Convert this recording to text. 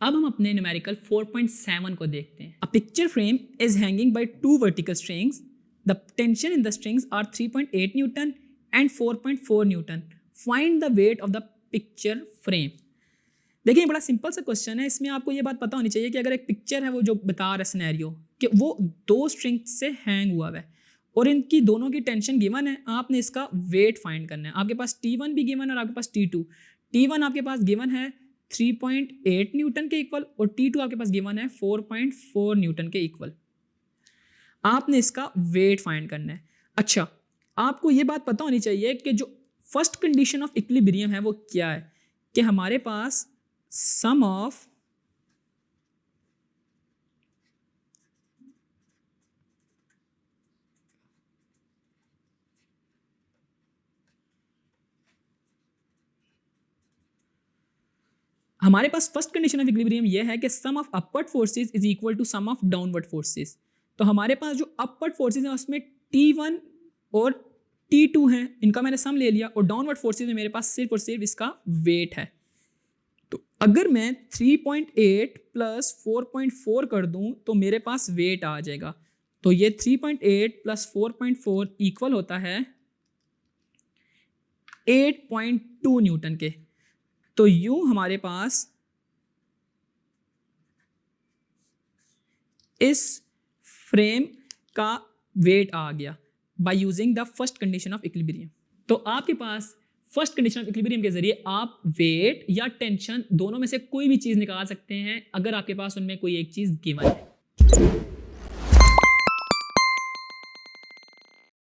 अब हम अपने न्यूमेरिकल 4.7 को देखते हैं। A picture frame is hanging by two vertical strings, the tension in the strings are 3.8 newton and 4.4 newton, find the weight of the picture frame. देखिए बड़ा simple सा क्वेश्चन है, इसमें आपको ये बात पता होनी चाहिए कि अगर एक पिक्चर है वो जो बता रहा है सिनेरियो कि वो दो स्ट्रिंग से हैंग हुआ है और इनकी दोनों की टेंशन गिवन है, आपने इसका वेट फाइंड करना है। आपके पास T1 भी गिवन है और आपके पास T2। T1 आपके पास गिवन है 3.8 न्यूटन के इक्वल और T2 आपके पास गिवन है 4.4 न्यूटन के इक्वल। आपने इसका वेट फाइंड करना है। अच्छा, आपको ये बात पता होनी चाहिए कि जो फर्स्ट कंडीशन ऑफ इक्विलिब्रियम है वो क्या है, कि हमारे पास सम ऑफ हमारे पास फर्स्ट कंडीशन ऑफ इक्विलिब्रियम ये है कि sum of upward forces is equal to sum of downward forces. तो हमारे पास जो अपवर्ड फोर्सेस हैं उसमें T1 और T2 हैं, इनका मैंने सम ले लिया, और डाउनवर्ड फोर्सेस में मेरे पास सिर्फ और सिर्फ इसका वेट है। तो अगर मैं 3.8 प्लस 4.4 कर दूं तो मेरे पास वेट आ जाएगा। तो ये 3.8 प्लस 4.4 इक्वल होता है 8.2 न्यूटन के। तो यूं हमारे पास इस फ्रेम का वेट आ गया by using the first condition of equilibrium. तो आपके पास फर्स्ट कंडीशन ऑफ इक्विलिब्रियम के जरिए आप वेट या टेंशन दोनों में से कोई भी चीज निकाल सकते हैं अगर आपके पास उनमें कोई एक चीज गिवन है।